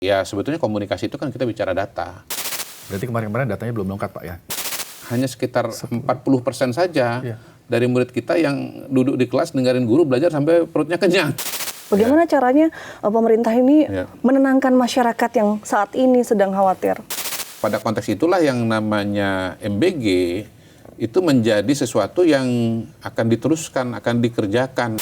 Ya sebetulnya komunikasi itu kan kita bicara data. Berarti kemarin-kemarin datanya belum lengkap Pak ya? Hanya sekitar 40% saja Iya. dari murid kita yang duduk di kelas dengerin guru belajar sampai perutnya kenyang. Bagaimana caranya pemerintah ini Ya. menenangkan masyarakat yang saat ini sedang khawatir? Pada konteks itulah yang namanya MBG itu menjadi sesuatu yang akan diteruskan, akan dikerjakan.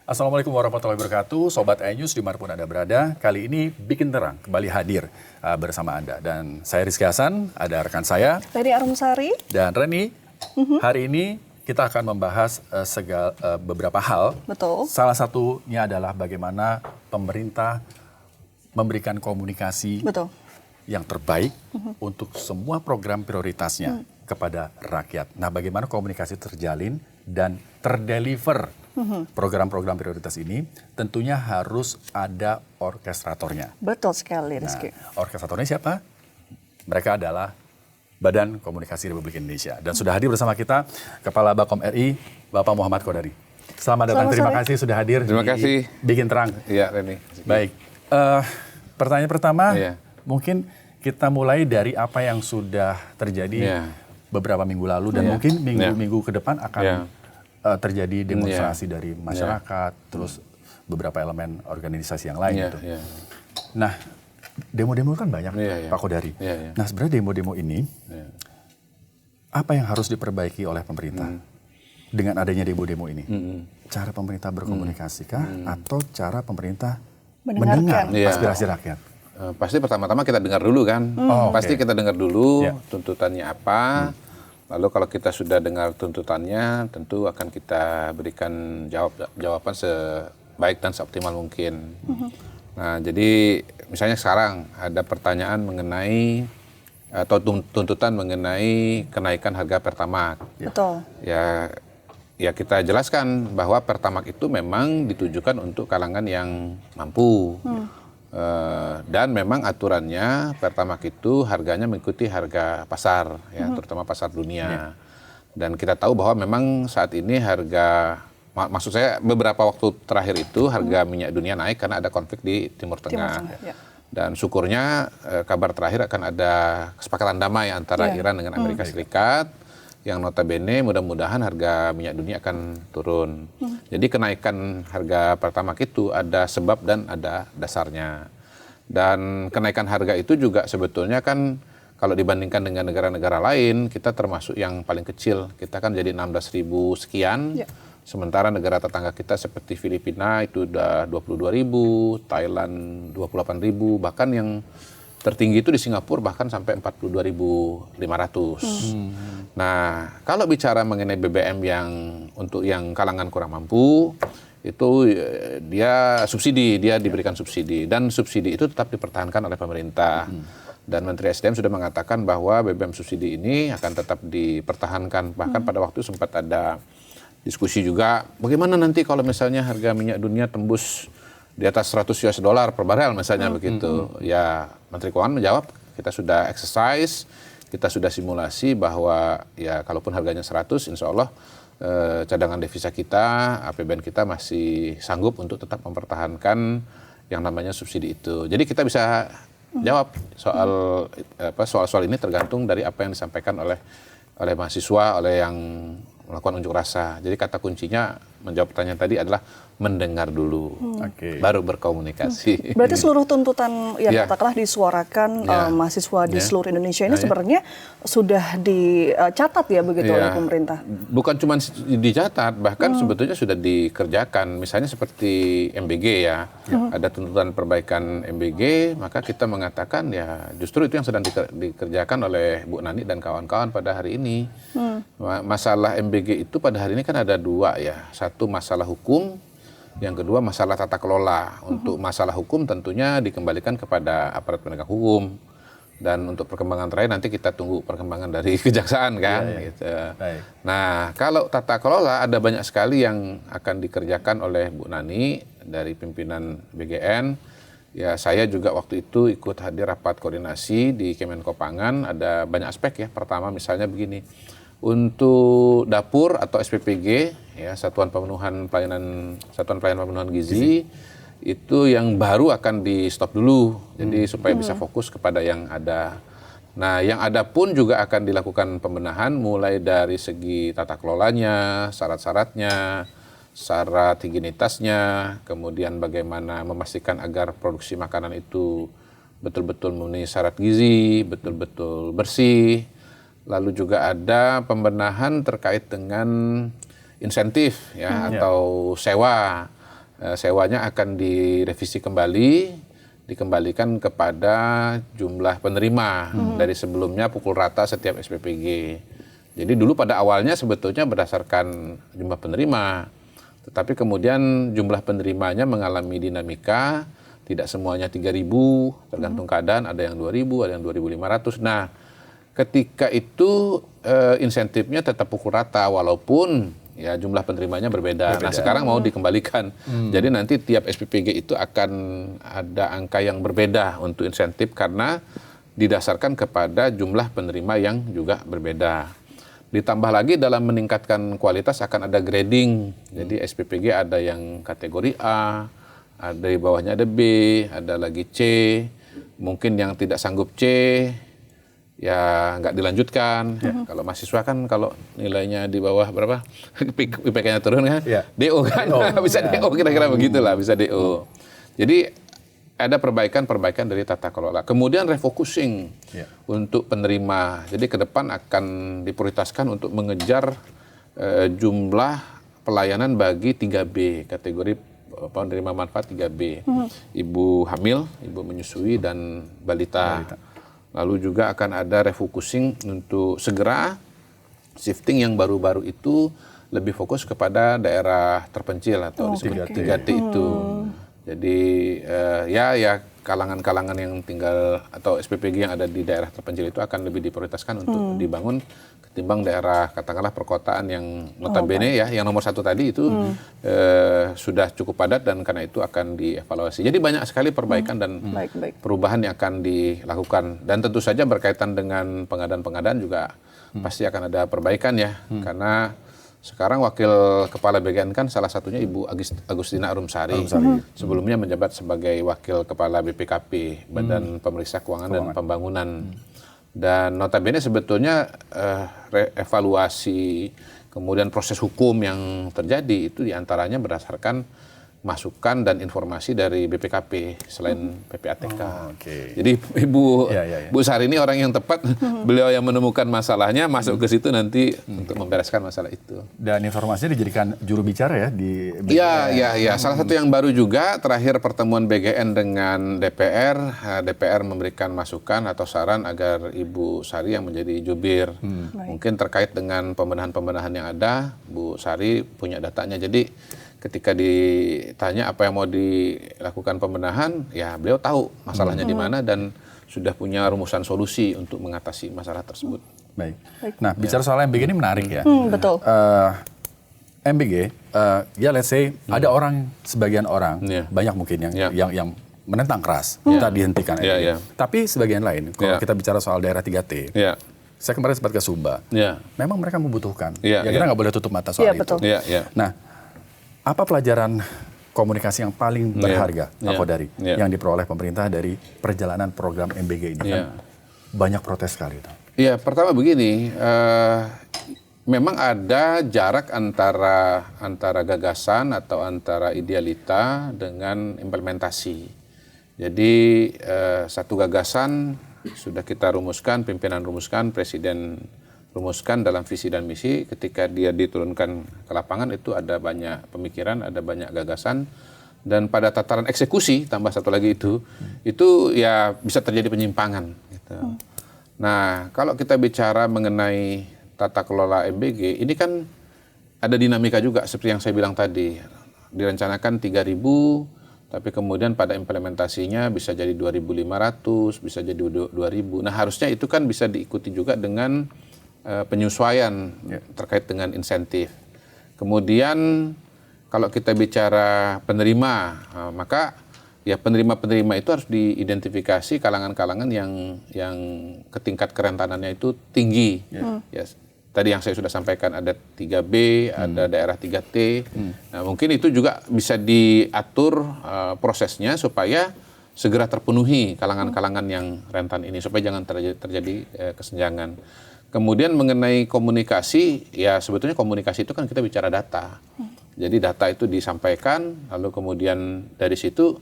Assalamualaikum warahmatullahi wabarakatuh, Sobat iNews dimanapun Anda berada. Kali ini Bikin Terang kembali hadir bersama Anda. Dan saya Rizky Hasan, ada rekan saya. Reni Arumsari. Dan Reni, hari ini kita akan membahas beberapa hal. Betul. Salah satunya adalah bagaimana pemerintah memberikan komunikasi Betul. yang terbaik untuk semua program prioritasnya kepada rakyat. Nah, bagaimana komunikasi terjalin dan terdeliver program-program prioritas ini, tentunya harus ada orkestratornya. Betul sekali, Nah, Rizky. orkestratornya siapa? Mereka adalah Badan Komunikasi Republik Indonesia. Dan sudah hadir bersama kita Kepala Bakom RI, Bapak Muhammad Kodari. Selamat datang, Selamat terima sore. kasih sudah hadir. Terima kasih. Bikin Terang. Iya, Reni. Baik, pertanyaan pertama, Iya. mungkin kita mulai dari apa yang sudah terjadi Iya. beberapa minggu lalu dan Iya. mungkin minggu-minggu ke depan akan Iya. terjadi demonstrasi dari masyarakat, terus beberapa elemen organisasi yang lain Iya, gitu. iya. Nah, demo-demo kan banyak, Iya, iya. Pak Kodari. Iya, iya. Nah, sebenarnya demo-demo ini Iya. apa yang harus diperbaiki oleh pemerintah dengan adanya demo-demo ini? Cara pemerintah berkomunikasi kah atau cara pemerintah Mendengarkan. mendengar Iya. aspirasi rakyat? Pasti pertama-tama kita dengar dulu kan. Oh, Pasti oke. kita dengar dulu Ya. tuntutannya apa. Lalu kalau kita sudah dengar tuntutannya, tentu akan kita berikan jawaban sebaik dan seoptimal mungkin. Nah, jadi misalnya sekarang ada pertanyaan mengenai atau tuntutan mengenai kenaikan harga Pertamax. Betul. Ya kita jelaskan bahwa Pertamax itu memang ditujukan untuk kalangan yang mampu. Dan memang aturannya Pertamax itu harganya mengikuti harga pasar, ya, terutama pasar dunia. Dan kita tahu bahwa memang saat ini harga, maksud saya beberapa waktu terakhir itu harga minyak dunia naik karena ada konflik di Timur Tengah. ya. Dan syukurnya kabar terakhir akan ada kesepakatan damai antara Iran dengan Amerika Serikat, yang notabene mudah-mudahan harga minyak dunia akan turun. Jadi kenaikan harga Pertamax itu ada sebab dan ada dasarnya. Dan kenaikan harga itu juga sebetulnya kan kalau dibandingkan dengan negara-negara lain, kita termasuk yang paling kecil. Kita kan jadi 16.000 sekian. Ya. Sementara negara tetangga kita seperti Filipina itu udah 22.000, Thailand 28.000, bahkan yang tertinggi itu di Singapura bahkan sampai 42.500. Nah, kalau bicara mengenai BBM yang untuk yang kalangan kurang mampu, itu dia subsidi, dia diberikan subsidi. Dan subsidi itu tetap dipertahankan oleh pemerintah. Dan Menteri SDM sudah mengatakan bahwa BBM subsidi ini akan tetap dipertahankan. Bahkan pada waktu sempat ada diskusi juga, bagaimana nanti kalau misalnya harga minyak dunia tembus di atas 100 US dollar per barel misalnya begitu. Ya, Menteri Keuangan menjawab, kita sudah exercise, kita sudah simulasi bahwa ya kalaupun harganya 100, insya Allah cadangan devisa kita, APBN kita masih sanggup untuk tetap mempertahankan yang namanya subsidi itu. Jadi kita bisa jawab soal ini tergantung dari apa yang disampaikan oleh mahasiswa, oleh yang melakukan unjuk rasa. Jadi kata kuncinya menjawab pertanyaan tadi adalah mendengar dulu, baru berkomunikasi. Berarti seluruh tuntutan yang Ya. katakanlah disuarakan Ya. mahasiswa di Ya. seluruh Indonesia ini Ya. sebenarnya sudah dicatat ya begitu oleh Ya, pemerintah. bukan cuma dicatat, bahkan sebetulnya sudah dikerjakan. Misalnya seperti MBG ya, ada tuntutan perbaikan MBG, maka kita mengatakan ya justru itu yang sedang dikerjakan oleh Bu Nani dan kawan-kawan pada hari ini. Masalah MBG itu pada hari ini kan ada dua ya, satu masalah hukum, yang kedua masalah tata kelola. Untuk masalah hukum tentunya dikembalikan kepada aparat penegak hukum. Dan untuk perkembangan terakhir nanti kita tunggu perkembangan dari kejaksaan kan. Gitu. Baik. Nah, kalau tata kelola ada banyak sekali yang akan dikerjakan oleh Bu Nani dari pimpinan BGN. Ya, saya juga waktu itu ikut hadir rapat koordinasi di Kemenko Pangan. Ada banyak aspek ya. Pertama misalnya begini, Untuk dapur atau SPPG, ya Satuan Pelayanan Pemenuhan Gizi, itu yang baru akan di stop dulu, jadi supaya bisa fokus kepada yang ada. Nah, yang ada pun juga akan dilakukan pembenahan mulai dari segi tata kelolanya, syarat-syaratnya, syarat higienitasnya, kemudian bagaimana memastikan agar produksi makanan itu betul-betul memenuhi syarat gizi, betul-betul bersih. Lalu juga ada pembenahan terkait dengan insentif ya atau sewa. Sewanya akan direvisi kembali, dikembalikan kepada jumlah penerima dari sebelumnya pukul rata setiap SPPG. Jadi dulu pada awalnya sebetulnya berdasarkan jumlah penerima, tetapi kemudian jumlah penerimanya mengalami dinamika, tidak semuanya 3.000, tergantung keadaan, ada yang 2.000, ada yang 2.500. Nah, ketika itu insentifnya tetap pukul rata walaupun ya jumlah penerimanya berbeda. Nah, sekarang mau dikembalikan. Jadi nanti tiap SPPG itu akan ada angka yang berbeda untuk insentif karena didasarkan kepada jumlah penerima yang juga berbeda. Ditambah lagi dalam meningkatkan kualitas akan ada grading. Jadi SPPG ada yang kategori A, ada di bawahnya ada B, ada lagi C. Mungkin yang tidak sanggup C ya nggak dilanjutkan. Kalau mahasiswa kan kalau nilainya di bawah berapa IPK-nya turun kan, DO kan, bisa DO kira-kira begitulah, bisa DO. Jadi ada perbaikan dari tata kelola. Kemudian refocusing untuk penerima. Jadi ke depan akan diprioritaskan untuk mengejar jumlah pelayanan bagi 3B, kategori penerima manfaat 3B. Ibu hamil, ibu menyusui, dan balita. Lalu juga akan ada refocusing untuk segera shifting yang baru-baru itu lebih fokus kepada daerah terpencil atau disebut 3T itu. Jadi ya kalangan-kalangan yang tinggal atau SPPG yang ada di daerah terpencil itu akan lebih diprioritaskan untuk dibangun ketimbang daerah katakanlah perkotaan yang notabene ya yang nomor 1 tadi itu sudah cukup padat dan karena itu akan dievaluasi. Jadi banyak sekali perbaikan dan perubahan yang akan dilakukan dan tentu saja berkaitan dengan pengadaan-pengadaan juga pasti akan ada perbaikan ya karena sekarang wakil kepala BGN kan salah satunya Ibu Agustina Arumsari. Sebelumnya menjabat sebagai wakil kepala BPKP, Badan Pemeriksa Keuangan dan Pembangunan. Dan notabene sebetulnya evaluasi kemudian proses hukum yang terjadi itu diantaranya berdasarkan masukan dan informasi dari BPKP selain PPATK. Jadi Bu Sari ini orang yang tepat, beliau yang menemukan masalahnya masuk ke situ nanti untuk membereskan masalah itu. Dan informasinya dijadikan juru bicara ya di BGN. Iya. Salah satu yang baru juga terakhir pertemuan BGN dengan DPR memberikan masukan atau saran agar Ibu Sari yang menjadi jubir. Mungkin terkait dengan pembenahan-pembenahan yang ada, Bu Sari punya datanya. Jadi ketika ditanya apa yang mau dilakukan pembenahan, ya beliau tahu masalahnya di mana dan sudah punya rumusan solusi untuk mengatasi masalah tersebut. Baik. Nah, bicara soal MBG ini menarik ya. Betul. MBG, ya let's say ada sebagian orang, banyak mungkin yang menentang keras, kita dihentikan MBG. Tapi sebagian lain, kalau kita bicara soal daerah 3T, saya kemarin sempat ke Sumba, memang mereka membutuhkan. Ya kita nggak boleh tutup mata soal itu. Nah, apa pelajaran komunikasi yang paling berharga, Pak Kodari, yang diperoleh pemerintah dari perjalanan program MBG ini? Kan banyak protes sekali itu. Iya, pertama begini, memang ada jarak antara gagasan atau antara idealita dengan implementasi. Jadi satu gagasan sudah kita rumuskan, pimpinan rumuskan, presiden rumuskan dalam visi dan misi, ketika dia diturunkan ke lapangan itu ada banyak pemikiran, ada banyak gagasan, dan pada tataran eksekusi tambah satu lagi itu ya bisa terjadi penyimpangan. Gitu. Nah, kalau kita bicara mengenai tata kelola MBG, ini kan ada dinamika juga seperti yang saya bilang tadi, direncanakan 3.000, tapi kemudian pada implementasinya bisa jadi 2.500, bisa jadi 2.000. Nah, harusnya itu kan bisa diikuti juga dengan penyesuaian terkait dengan insentif. Kemudian kalau kita bicara penerima, maka ya penerima-penerima itu harus diidentifikasi kalangan-kalangan yang tingkat kerentanannya itu tinggi. Ya, tadi yang saya sudah sampaikan ada 3B, ada daerah 3T. Nah, mungkin itu juga bisa diatur prosesnya supaya segera terpenuhi kalangan-kalangan yang rentan ini supaya jangan terjadi kesenjangan. Kemudian mengenai komunikasi, ya sebetulnya komunikasi itu kan kita bicara data. Jadi data itu disampaikan, lalu kemudian dari situ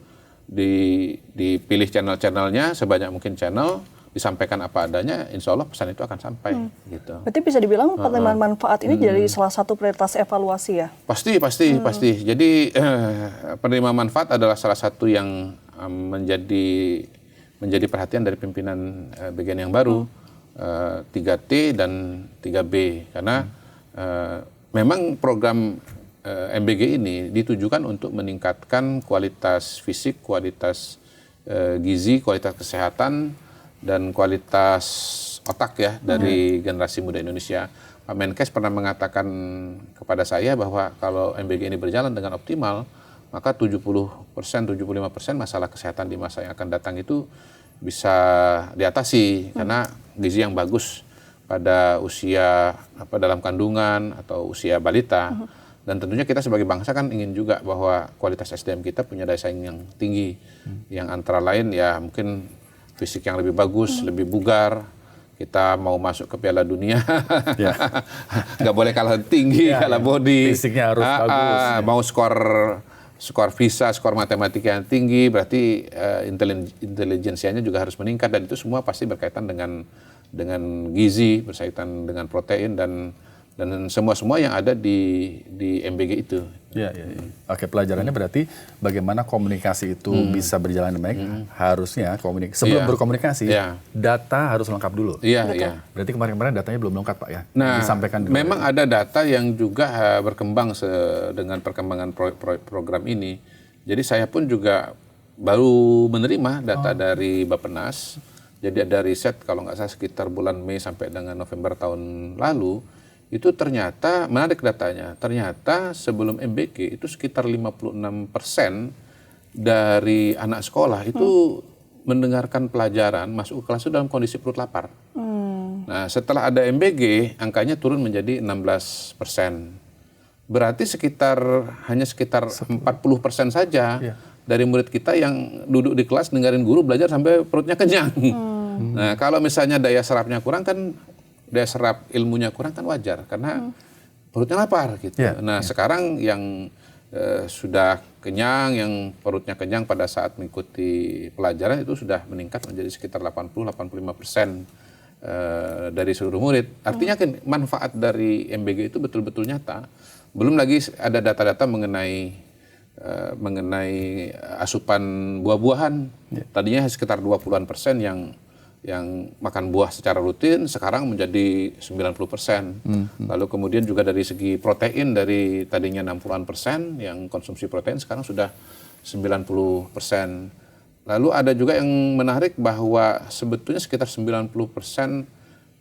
dipilih channel-channelnya, sebanyak mungkin channel, disampaikan apa adanya, insya Allah pesan itu akan sampai. Gitu. Berarti bisa dibilang penerimaan manfaat ini jadi salah satu prioritas evaluasi ya? Pasti. Jadi penerimaan manfaat adalah salah satu yang menjadi perhatian dari pimpinan bagian yang baru. 3T dan 3B karena memang program MBG ini ditujukan untuk meningkatkan kualitas fisik, kualitas gizi, kualitas kesehatan dan kualitas otak ya dari generasi muda Indonesia. Pak Menkes pernah mengatakan kepada saya bahwa kalau MBG ini berjalan dengan optimal, maka 70%, 75% masalah kesehatan di masa yang akan datang itu bisa diatasi karena gizi yang bagus pada usia dalam kandungan atau usia balita. Dan tentunya kita sebagai bangsa kan ingin juga bahwa kualitas SDM kita punya daya saing yang tinggi. Yang antara lain ya mungkin fisik yang lebih bagus, lebih bugar. Kita mau masuk ke Piala Dunia, nggak boleh kalah tinggi, kalah body. Fisiknya harus bagus. Mau skor visa, skor matematika yang tinggi, berarti intelijensianya juga harus meningkat dan itu semua pasti berkaitan dengan gizi, berkaitan dengan protein dan semua yang ada di MBG itu. Ya. Oke, pelajarannya berarti bagaimana komunikasi itu bisa berjalan dengan baik. Harusnya sebelum berkomunikasi, data harus lengkap dulu. Iya. Berarti kemarin datanya belum lengkap, Pak ya? Nah, disampaikan memang ada data yang juga berkembang dengan perkembangan program ini. Jadi saya pun juga baru menerima data dari Bappenas. Jadi ada riset kalau nggak salah sekitar bulan Mei sampai dengan November tahun lalu. Itu ternyata, menarik datanya, ternyata sebelum MBG itu sekitar 56% dari anak sekolah itu mendengarkan pelajaran masuk ke kelas itu dalam kondisi perut lapar. Nah setelah ada MBG, angkanya turun menjadi 16%. Berarti hanya sekitar 40% saja dari murid kita yang duduk di kelas dengerin guru belajar sampai perutnya kenyang. Nah kalau misalnya daya serapnya kurang kan, daya serap ilmunya kurang kan wajar karena perutnya lapar gitu. Sekarang yang sudah kenyang, yang perutnya kenyang pada saat mengikuti pelajaran itu sudah meningkat menjadi sekitar 80-85% dari seluruh murid. Artinya kan manfaat dari MBG itu betul-betul nyata. Belum lagi ada data-data mengenai asupan buah-buahan. Tadinya sekitar 20% yang makan buah secara rutin sekarang menjadi 90%. Lalu kemudian juga dari segi protein dari tadinya 60% yang konsumsi protein sekarang sudah 90%. Lalu ada juga yang menarik bahwa sebetulnya sekitar 90%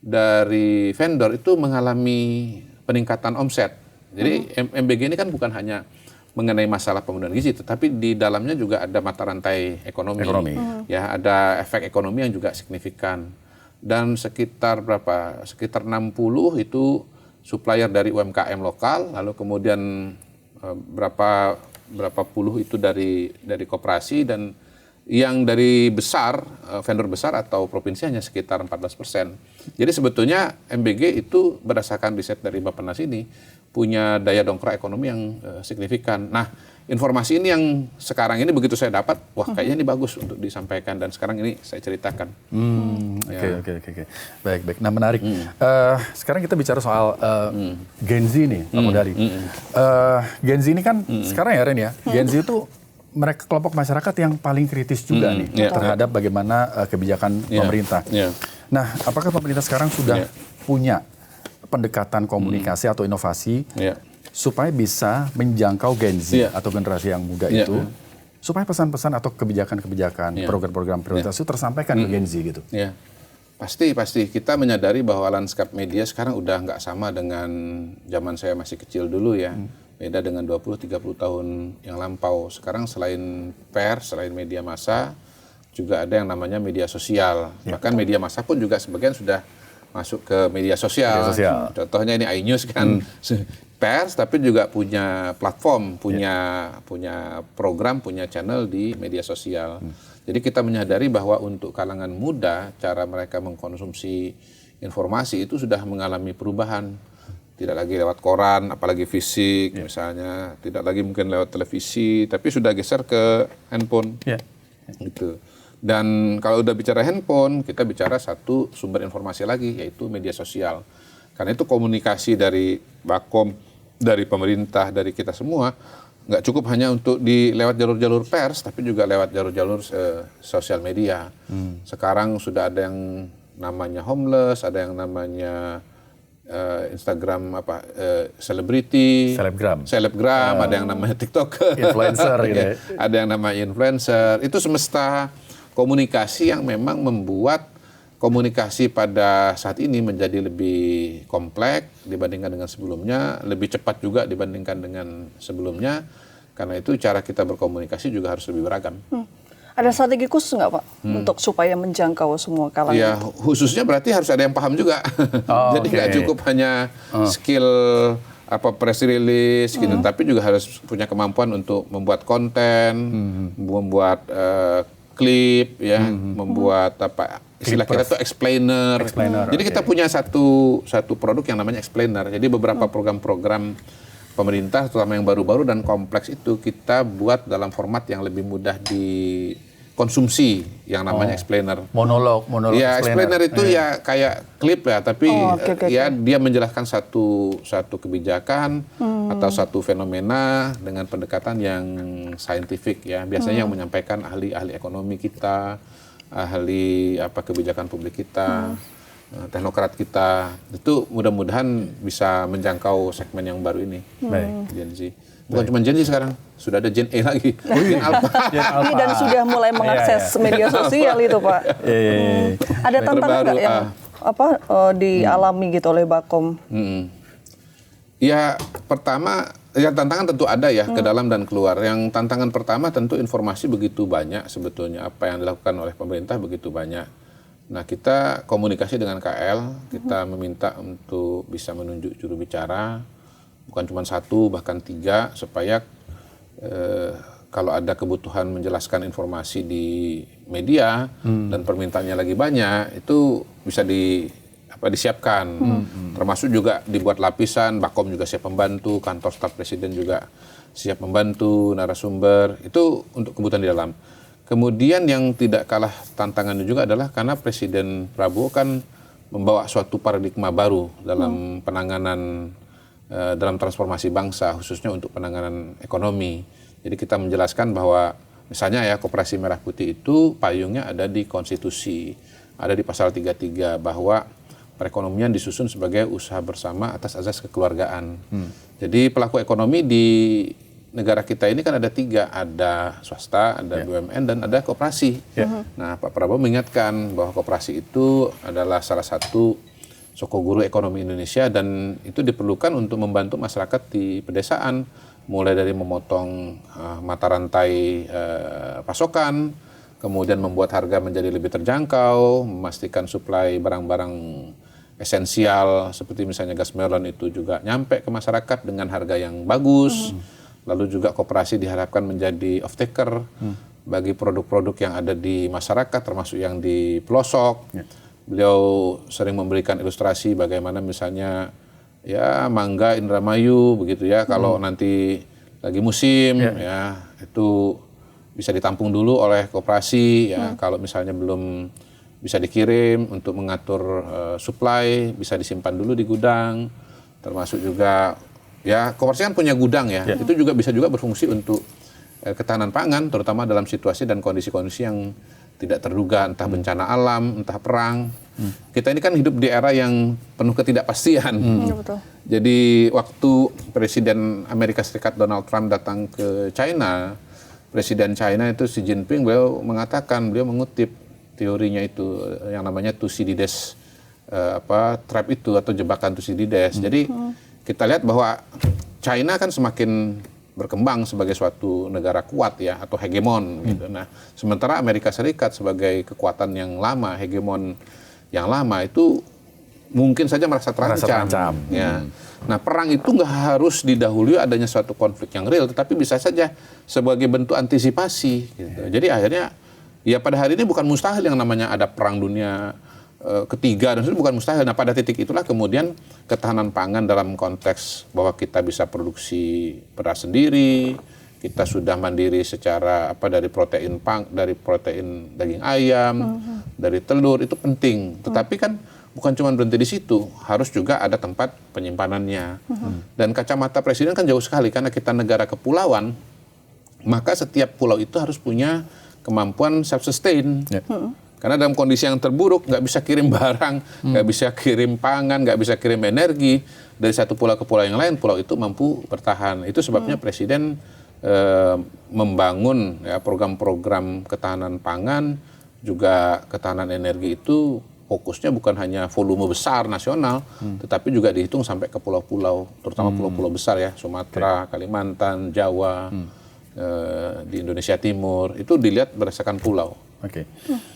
dari vendor itu mengalami peningkatan omset. Jadi MBG ini kan bukan hanya mengenai masalah pemenuhan gizi, tetapi di dalamnya juga ada mata rantai ekonomi. Ya, ada efek ekonomi yang juga signifikan. Dan sekitar 60 itu supplier dari UMKM lokal, lalu kemudian berapa puluh itu dari koperasi dan yang dari besar, vendor besar atau provinsi hanya sekitar 14%. Jadi sebetulnya MBG itu berdasarkan riset dari Bappenas ini punya daya dongkrak ekonomi yang signifikan. Nah, informasi ini yang sekarang ini begitu saya dapat, wah kayaknya ini bagus untuk disampaikan dan sekarang ini saya ceritakan. Oke. Baik. Nah menarik. Sekarang kita bicara soal Gen Z nih, Pak Modari. Gen Z ini kan sekarang ya Ren ya, Gen Z itu mereka kelompok masyarakat yang paling kritis juga nih terhadap bagaimana kebijakan pemerintah. Nah, apakah pemerintah sekarang sudah punya pendekatan komunikasi atau inovasi supaya bisa menjangkau Gen Z atau generasi yang muda itu, supaya pesan-pesan atau kebijakan-kebijakan, program-program prioritas itu tersampaikan ke Gen Z gitu? Pasti kita menyadari bahwa lanskap media sekarang udah nggak sama dengan zaman saya masih kecil dulu ya. Beda dengan 20-30 tahun yang lampau. Sekarang selain pers, selain media massa, juga ada yang namanya media sosial. Bahkan media massa pun juga sebagian sudah masuk ke media sosial. Contohnya ini iNews kan pers tapi juga punya platform, punya program, punya channel di media sosial. Jadi kita menyadari bahwa untuk kalangan muda cara mereka mengkonsumsi informasi itu sudah mengalami perubahan. Tidak lagi lewat koran, apalagi fisik misalnya, tidak lagi mungkin lewat televisi, tapi sudah geser ke handphone. Gitu. Dan kalau udah bicara handphone, kita bicara satu sumber informasi lagi, yaitu media sosial. Karena itu komunikasi dari Bakom, dari pemerintah, dari kita semua, nggak cukup hanya untuk lewat jalur-jalur pers, tapi juga lewat jalur-jalur sosial media. Sekarang sudah ada yang namanya homeless, ada yang namanya Instagram selebgram, ada yang namanya TikTok, influencer, gitu. Ada yang namanya influencer. Itu semesta komunikasi yang memang membuat komunikasi pada saat ini menjadi lebih kompleks dibandingkan dengan sebelumnya, lebih cepat juga dibandingkan dengan sebelumnya. Karena itu cara kita berkomunikasi juga harus lebih beragam. Ada strategi khusus nggak Pak untuk supaya menjangkau semua kalangan? Ya khususnya berarti harus ada yang paham juga. Jadi nggak cukup hanya skill press release gitu, tapi juga harus punya kemampuan untuk membuat konten, membuat klip, ya, membuat istilah kita tuh explainer. Jadi kita punya satu produk yang namanya explainer. Jadi beberapa program-program pemerintah, terutama yang baru-baru dan kompleks itu kita buat dalam format yang lebih mudah dikonsumsi, yang namanya explainer. Monolog ya, explainer itu ya kayak klip ya, tapi dia menjelaskan satu kebijakan atau satu fenomena dengan pendekatan yang saintifik ya. Biasanya yang menyampaikan ahli-ahli ekonomi kita, ahli kebijakan publik kita. Teknokrat kita, itu mudah-mudahan bisa menjangkau segmen yang baru ini. Gen Z. Bukan cuma Gen Z sekarang, sudah ada Gen A lagi. Gen Alpha. Dan sudah mulai mengakses media sosial itu Pak. Ada tantangan nggak yang dialami gitu oleh Bakom? Ya pertama, ya tantangan tentu ada ya ke dalam dan keluar. Yang tantangan pertama tentu informasi begitu banyak sebetulnya, apa yang dilakukan oleh pemerintah begitu banyak. Nah, kita komunikasi dengan KL, kita meminta untuk bisa menunjuk juru bicara, bukan cuma 1, bahkan 3, supaya kalau ada kebutuhan menjelaskan informasi di media dan permintaannya lagi banyak, itu bisa disiapkan. Termasuk juga dibuat lapisan, Bakom juga siap membantu, kantor staf presiden juga siap membantu, narasumber, itu untuk kebutuhan di dalam. Kemudian yang tidak kalah tantangannya juga adalah karena Presiden Prabowo kan membawa suatu paradigma baru dalam penanganan, dalam transformasi bangsa, khususnya untuk penanganan ekonomi. Jadi kita menjelaskan bahwa misalnya ya Koperasi Merah Putih itu payungnya ada di konstitusi, ada di pasal 33 bahwa perekonomian disusun sebagai usaha bersama atas azas kekeluargaan. Jadi pelaku ekonomi di negara kita ini kan ada 3, ada swasta, ada BUMN, dan ada koperasi. Nah, Pak Prabowo mengingatkan bahwa koperasi itu adalah salah satu sokoguru ekonomi Indonesia dan itu diperlukan untuk membantu masyarakat di pedesaan, mulai dari memotong mata rantai pasokan, kemudian membuat harga menjadi lebih terjangkau, memastikan suplai barang-barang esensial seperti misalnya gas melon itu juga nyampe ke masyarakat dengan harga yang bagus. Lalu juga koperasi diharapkan menjadi off-taker bagi produk-produk yang ada di masyarakat, termasuk yang di pelosok. Beliau sering memberikan ilustrasi bagaimana misalnya ya mangga Indramayu begitu ya, kalau nanti lagi musim ya itu bisa ditampung dulu oleh koperasi ya, kalau misalnya belum bisa dikirim untuk mengatur supply, bisa disimpan dulu di gudang, termasuk juga ya, koperasi kan punya gudang ya, itu juga bisa berfungsi untuk ketahanan pangan, terutama dalam situasi dan kondisi-kondisi yang tidak terduga, entah bencana alam, entah perang. Kita ini kan hidup di era yang penuh ketidakpastian. Betul. Jadi waktu Presiden Amerika Serikat Donald Trump datang ke China, Presiden China itu Xi Jinping, beliau mengutip teorinya itu yang namanya Thucydides trap itu atau jebakan Thucydides. Jadi kita lihat bahwa China kan semakin berkembang sebagai suatu negara kuat ya, atau hegemon gitu. Nah, sementara Amerika Serikat sebagai kekuatan yang lama, hegemon yang lama itu mungkin saja merasa terancam. Ya. Nah, perang itu nggak harus didahului adanya suatu konflik yang real, tetapi bisa saja sebagai bentuk antisipasi. Gitu. Jadi akhirnya, ya pada hari ini bukan mustahil yang namanya ada perang dunia ketiga, dan itu bukan mustahil. Nah, pada titik itulah kemudian ketahanan pangan dalam konteks bahwa kita bisa produksi beras sendiri, kita sudah mandiri secara dari protein dari protein daging ayam, dari telur, itu penting. Tetapi kan bukan cuma berhenti di situ, harus juga ada tempat penyimpanannya. Dan kacamata presiden kan jauh sekali, karena kita negara kepulauan, maka setiap pulau itu harus punya kemampuan self-sustain. Karena dalam kondisi yang terburuk, nggak bisa kirim barang, nggak bisa kirim pangan, nggak bisa kirim energi dari satu pulau ke pulau yang lain, pulau itu mampu bertahan. Itu sebabnya presiden membangun program-program ketahanan pangan, juga ketahanan energi itu fokusnya bukan hanya volume besar nasional, tetapi juga dihitung sampai ke pulau-pulau, terutama pulau-pulau besar ya, Sumatera, Kalimantan, Jawa, di Indonesia Timur, itu dilihat berdasarkan pulau. Oke,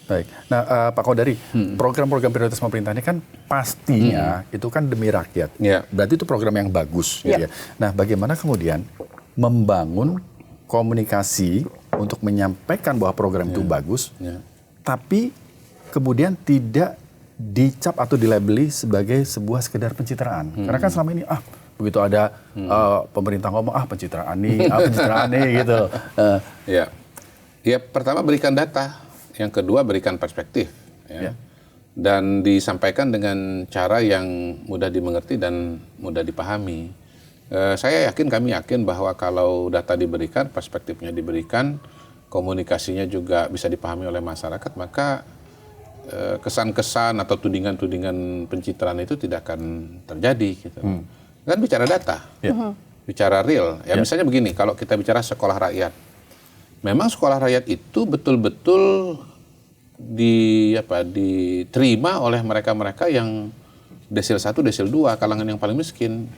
baik. Nah, Pak Kodari, program-program prioritas pemerintah ini kan pastinya itu kan demi rakyat. Berarti itu program yang bagus. Gitu ya. Nah, bagaimana kemudian membangun komunikasi untuk menyampaikan bahwa program itu bagus, tapi kemudian tidak dicap atau dilabeli sebagai sebuah sekedar pencitraan. Karena kan selama ini begitu ada pemerintah ngomong pencitraan nih gitu. Ya, pertama berikan data, yang kedua berikan perspektif, dan disampaikan dengan cara yang mudah dimengerti dan mudah dipahami. Kami yakin bahwa kalau data diberikan, perspektifnya diberikan, komunikasinya juga bisa dipahami oleh masyarakat, maka kesan-kesan atau tudingan-tudingan pencitraan itu tidak akan terjadi. Gitu. Kan bicara data, bicara real. Misalnya begini, kalau kita bicara sekolah rakyat, memang sekolah rakyat itu betul-betul diterima oleh mereka-mereka yang desil 1, desil 2, kalangan yang paling miskin.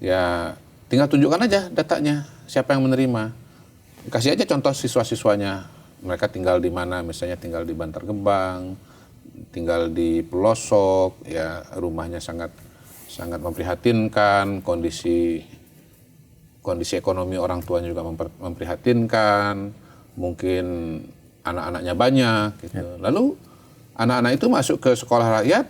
Ya, tinggal tunjukkan aja datanya, siapa yang menerima. Kasih aja contoh siswa-siswanya. Mereka tinggal di mana, misalnya tinggal di Bantar Gebang, tinggal di pelosok, ya rumahnya sangat memprihatinkan, kondisi ekonomi orang tuanya juga memprihatinkan, mungkin anak-anaknya banyak gitu. Lalu anak-anak itu masuk ke sekolah rakyat,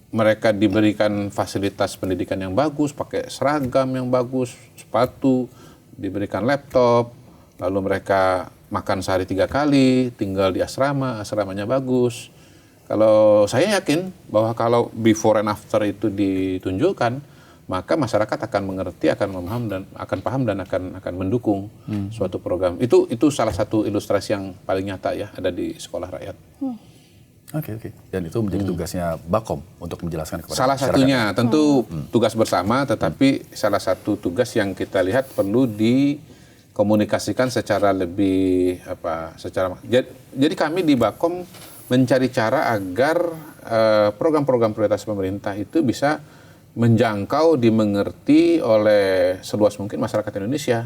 mereka diberikan fasilitas pendidikan yang bagus, pakai seragam yang bagus, sepatu, diberikan laptop, lalu mereka makan sehari 3 kali, tinggal di asramanya bagus. Kalau saya yakin bahwa kalau before and after itu ditunjukkan, maka masyarakat akan mengerti, akan paham dan akan mendukung suatu program. Itu salah satu ilustrasi yang paling nyata ya, ada di sekolah rakyat. Oke. Dan itu menjadi tugasnya Bakom untuk menjelaskan kepada salah masyarakat. satunya tentu tugas bersama, tetapi salah satu tugas yang kita lihat perlu dikomunikasikan secara lebih jadi kami di Bakom mencari cara agar program-program prioritas pemerintah itu bisa menjangkau, dimengerti oleh seluas mungkin masyarakat Indonesia.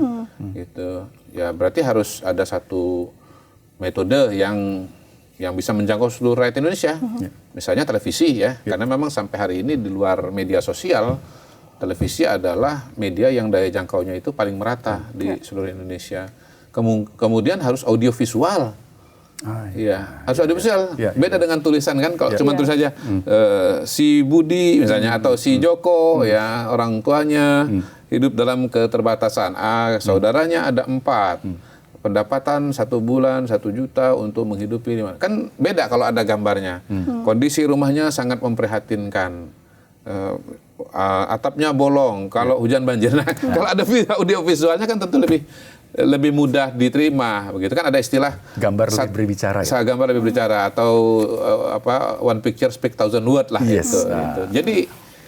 Gitu. Ya, berarti harus ada satu metode yang bisa menjangkau seluruh rakyat Indonesia. Misalnya televisi ya, karena memang sampai hari ini di luar media sosial, televisi adalah media yang daya jangkaunya itu paling merata di seluruh Indonesia. Kemudian harus audiovisual. Harus audiovisual. Beda dengan tulisan kan, kalau cuma tulis saja si Budi misalnya atau si Joko ya, orang tuanya hidup dalam keterbatasan, saudaranya ada 4, pendapatan 1 bulan 1 juta untuk menghidupi 5. Kan beda kalau ada gambarnya. Kondisi rumahnya sangat memprihatinkan, atapnya bolong kalau hujan banjir. Nah, kalau ada audiovisualnya kan tentu lebih mudah diterima, begitu kan, ada istilah gambar lebih berbicara gambar lebih berbicara, atau one picture speak 1,000 word lah.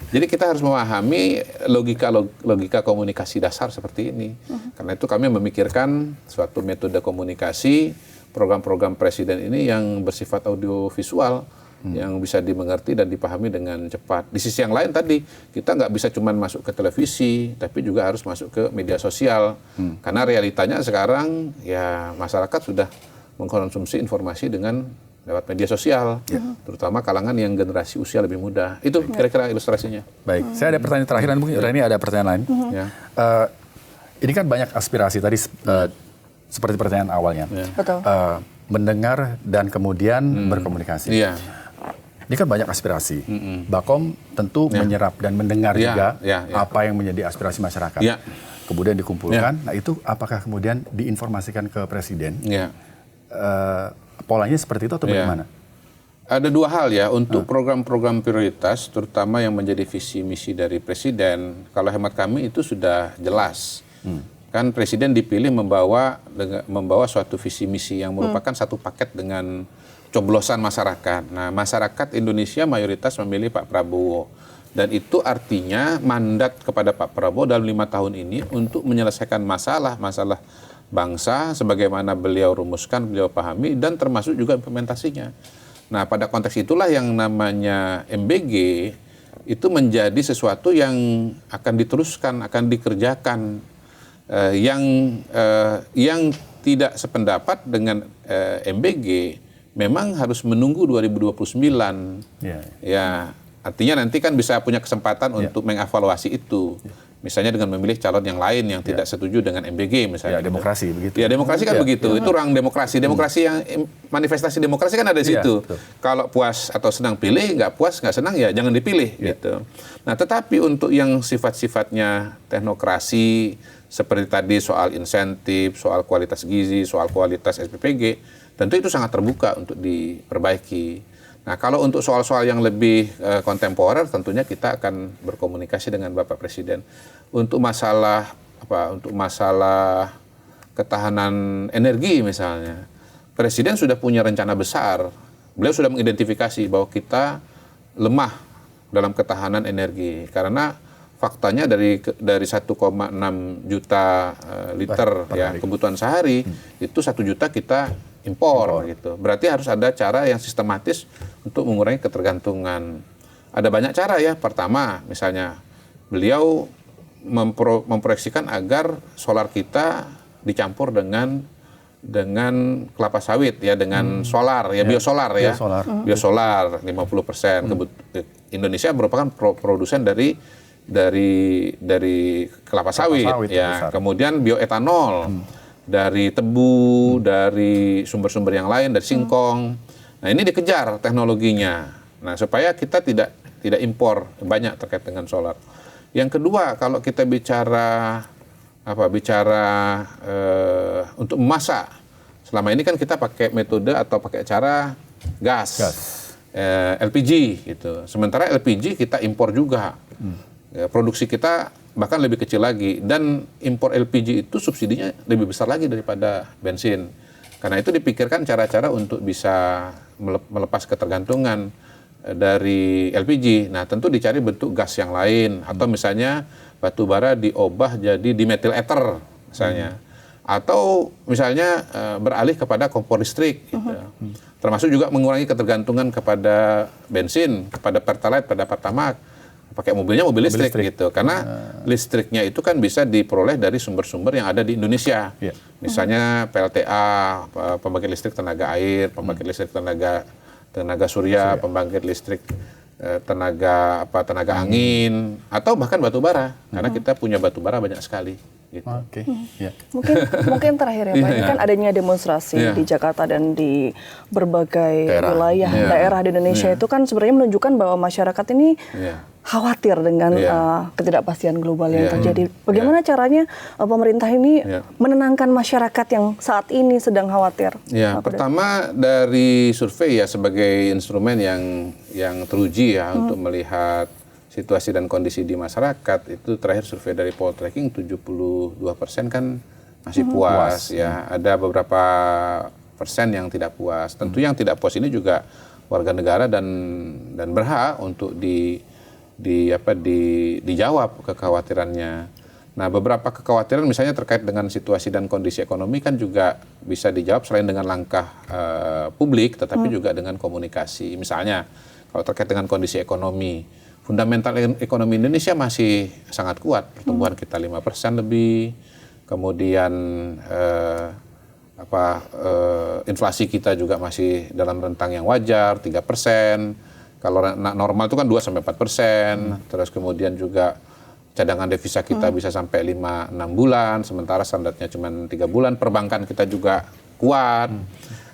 Jadi kita harus memahami logika komunikasi dasar seperti ini. Karena itu kami memikirkan suatu metode komunikasi program-program presiden ini yang bersifat audiovisual, yang bisa dimengerti dan dipahami dengan cepat. Di sisi yang lain tadi, kita nggak bisa cuma masuk ke televisi, tapi juga harus masuk ke media sosial. Karena realitanya sekarang ya masyarakat sudah mengkonsumsi informasi dengan lewat media sosial, terutama kalangan yang generasi usia lebih muda. Itu kira-kira ilustrasinya. Baik, saya ada pertanyaan terakhir, dan mungkin Reni ada pertanyaan lain. Ya. Ini kan banyak aspirasi tadi, seperti pertanyaan awalnya. Betul. Mendengar dan kemudian berkomunikasi. Iya. Ini kan banyak aspirasi. Bakom tentu menyerap dan mendengar juga apa yang menjadi aspirasi masyarakat. Ya. Kemudian dikumpulkan. Nah itu apakah kemudian diinformasikan ke Presiden? Ya. Polanya seperti itu atau bagaimana? Ada dua hal ya untuk program-program prioritas, terutama yang menjadi visi misi dari Presiden. Kalau hemat kami itu sudah jelas. Kan Presiden dipilih membawa suatu visi misi yang merupakan satu paket dengan coblosan masyarakat. Nah, masyarakat Indonesia mayoritas memilih Pak Prabowo. Dan itu artinya mandat kepada Pak Prabowo dalam 5 tahun ini untuk menyelesaikan masalah bangsa sebagaimana beliau rumuskan, beliau pahami, dan termasuk juga implementasinya. Nah, pada konteks itulah yang namanya MBG itu menjadi sesuatu yang akan diteruskan, akan dikerjakan. Yang tidak sependapat dengan MBG memang harus menunggu 2029. Ya, artinya nanti kan bisa punya kesempatan untuk mengevaluasi itu. Misalnya dengan memilih calon yang lain yang tidak setuju dengan MBG misalnya. Ya, demokrasi begitu. Ya, demokrasi kan begitu. Itu ruang demokrasi. Demokrasi yang manifestasi demokrasi kan ada di situ. Kalau puas atau senang pilih, nggak puas, nggak senang ya jangan dipilih gitu. Nah, tetapi untuk yang sifat-sifatnya teknokrasi seperti tadi soal insentif, soal kualitas gizi, soal kualitas SPPG, tentu itu sangat terbuka untuk diperbaiki. Nah, kalau untuk soal-soal yang lebih kontemporer, tentunya kita akan berkomunikasi dengan Bapak Presiden. Untuk masalah ketahanan energi misalnya, Presiden sudah punya rencana besar. Beliau sudah mengidentifikasi bahwa kita lemah dalam ketahanan energi karena faktanya dari 1,6 juta liter kebutuhan sehari itu 1 juta kita impor gitu. Berarti harus ada cara yang sistematis untuk mengurangi ketergantungan. Ada banyak cara ya. Pertama, misalnya beliau memproyeksikan agar solar kita dicampur dengan kelapa sawit ya, dengan solar ya, biosolar ya. Biosolar 50%. Indonesia merupakan produsen dari kelapa sawit ya. Kemudian bioetanol. Dari tebu, dari sumber-sumber yang lain, dari singkong. Nah, ini dikejar teknologinya. Nah, supaya kita tidak impor banyak terkait dengan solar. Yang kedua, kalau kita bicara untuk memasak. Selama ini kan kita pakai metode atau pakai cara gas. LPG gitu. Sementara LPG kita impor juga. Produksi kita bahkan lebih kecil lagi, dan impor LPG itu subsidinya lebih besar lagi daripada bensin. Karena itu dipikirkan cara-cara untuk bisa melepas ketergantungan dari LPG. Nah, tentu dicari bentuk gas yang lain, atau misalnya batu bara diubah jadi dimethyl ether misalnya. Atau misalnya beralih kepada kompor listrik gitu. Termasuk juga mengurangi ketergantungan kepada bensin, kepada Pertalite, pada Pertamax. Pakai mobil listrik gitu, karena listriknya itu kan bisa diperoleh dari sumber-sumber yang ada di Indonesia. Misalnya PLTA, pembangkit listrik tenaga air, pembangkit listrik tenaga surya, pembangkit listrik tenaga angin, atau bahkan batu bara, karena kita punya batu bara banyak sekali. Gitu. Mungkin terakhir ya Pak, ini kan adanya demonstrasi di Jakarta dan di berbagai wilayah daerah di Indonesia itu kan sebenarnya menunjukkan bahwa masyarakat ini khawatir dengan ketidakpastian global yang terjadi. Bagaimana caranya pemerintah ini menenangkan masyarakat yang saat ini sedang khawatir? Ya, pertama dari survei ya, sebagai instrumen yang teruji ya untuk melihat situasi dan kondisi di masyarakat. Itu terakhir survei dari Poltreking 72% kan masih puas ya. Ada beberapa persen yang tidak puas. Tentu yang tidak puas ini juga warga negara dan berhak untuk dijawab kekhawatirannya. Nah, beberapa kekhawatiran misalnya terkait dengan situasi dan kondisi ekonomi kan juga bisa dijawab selain dengan langkah publik, tetapi juga dengan komunikasi. Misalnya kalau terkait dengan kondisi ekonomi, fundamental ekonomi Indonesia masih sangat kuat, pertumbuhan kita 5% lebih, kemudian inflasi kita juga masih dalam rentang yang wajar 3%. Kalau normal itu kan 2-4%. Terus kemudian juga cadangan devisa kita bisa sampai 5-6 bulan, sementara standarnya cuma 3 bulan. Perbankan kita juga kuat.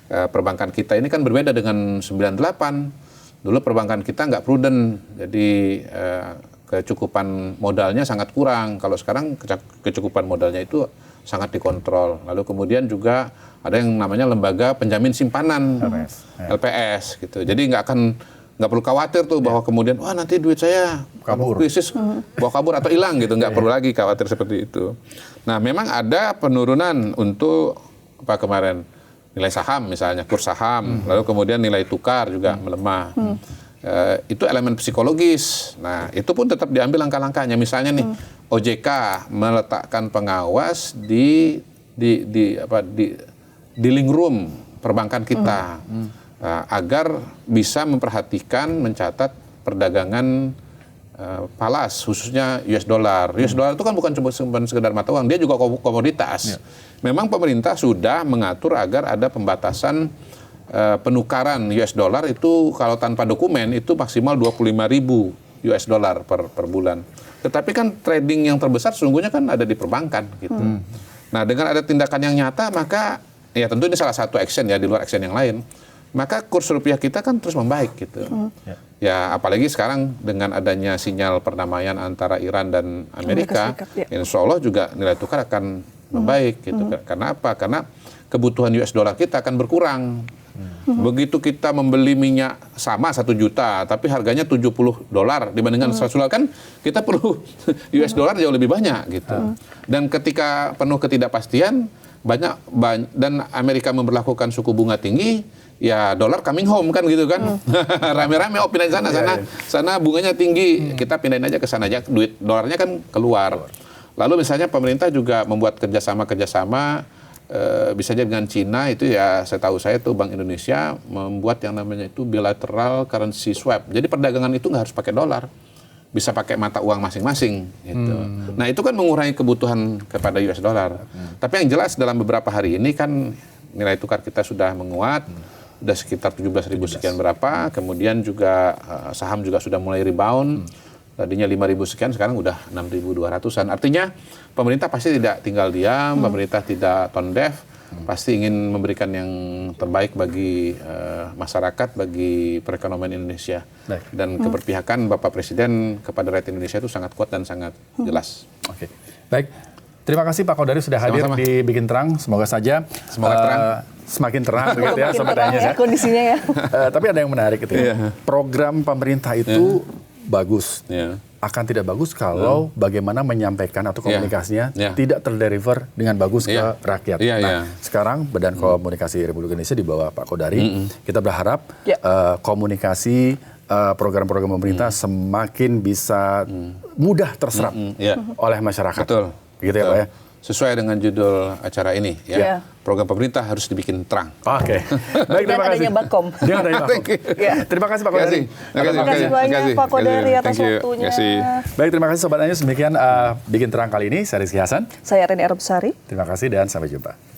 Perbankan kita ini kan berbeda dengan 98. Dulu perbankan kita nggak prudent, jadi kecukupan modalnya sangat kurang. Kalau sekarang kecukupan modalnya itu sangat dikontrol. Lalu kemudian juga ada yang namanya lembaga penjamin simpanan, LPS gitu. Jadi nggak perlu khawatir tuh bahwa kemudian wah nanti duit saya kabur, krisis bawa kabur atau hilang gitu, nggak perlu lagi khawatir seperti itu. Nah memang ada penurunan untuk kemarin nilai saham misalnya, kurs saham, lalu kemudian nilai tukar juga melemah. Itu elemen psikologis. Nah itu pun tetap diambil langkah-langkahnya. Misalnya nih OJK meletakkan pengawas di link room perbankan kita. Agar bisa memperhatikan, mencatat perdagangan falas, khususnya US dollar. US dollar itu kan bukan cuma sekedar mata uang, dia juga komoditas. Memang pemerintah sudah mengatur agar ada pembatasan penukaran US dollar itu kalau tanpa dokumen itu maksimal 25.000 US dollar per bulan. Tetapi kan trading yang terbesar sesungguhnya kan ada di perbankan gitu. Nah dengan ada tindakan yang nyata maka ya tentu ini salah satu action ya di luar action yang lain. Maka kurs rupiah kita kan terus membaik gitu. Ya apalagi sekarang dengan adanya sinyal perdamaian antara Iran dan Amerika, insya Allah juga nilai tukar akan membaik gitu. Karena apa? Karena kebutuhan US dollar kita akan berkurang. Begitu kita membeli minyak sama 1 juta, tapi harganya $70 dibandingkan $100 kan kita perlu US dollar jauh lebih banyak gitu. Dan ketika penuh ketidakpastian dan Amerika memberlakukan suku bunga tinggi, ya dolar coming home kan gitu kan. Rame-rame pindahin sana bunganya tinggi, kita pindahin aja ke sana aja, duit dolarnya kan keluar. Lalu misalnya pemerintah juga membuat kerjasama bisa aja dengan Cina itu ya setahu saya tuh Bank Indonesia membuat yang namanya itu bilateral currency swap. Jadi perdagangan itu nggak harus pakai dolar, bisa pakai mata uang masing-masing gitu. Nah itu kan mengurangi kebutuhan kepada US dollar. Tapi yang jelas dalam beberapa hari ini kan nilai tukar kita sudah menguat, sudah sekitar 17.000 sekian berapa, kemudian juga saham juga sudah mulai rebound, tadinya 5.000 sekian, sekarang udah 6.200-an. Artinya pemerintah pasti tidak tinggal diam, pemerintah tidak tone deaf, pasti ingin memberikan yang terbaik bagi masyarakat, bagi perekonomian Indonesia. Dan keberpihakan Bapak Presiden kepada rakyat Indonesia itu sangat kuat dan sangat jelas. Oke, baik. Terima kasih Pak Kodari sudah hadir di Bikin Terang. Semoga saja semakin terang begitu ya Sobat Ines ya. Kondisinya ya. Tapi ada yang menarik gitu ya. Program pemerintah itu bagus. Akan tidak bagus kalau bagaimana menyampaikan atau komunikasinya tidak terdeliver dengan bagus ke rakyat. Nah, sekarang Badan Komunikasi Republik Indonesia di bawah Pak Kodari, kita berharap komunikasi program-program pemerintah semakin bisa mudah terserap oleh masyarakat. Betul. Gitu ya Pak ya. Sesuai dengan judul acara ini ya. Program pemerintah harus dibikin terang. Oke. Baik, terima kasih. Adanya Bakom. Jangan adanya Bakom. Terima kasih Pak Kodari. Terima kasih banyak Pak Kodari atas waktunya. Baik, terima kasih Sobat Ines. Demikian Bikin Terang kali ini. Saya Rizky Hasan. Saya Reni Arabsari. Terima kasih dan sampai jumpa.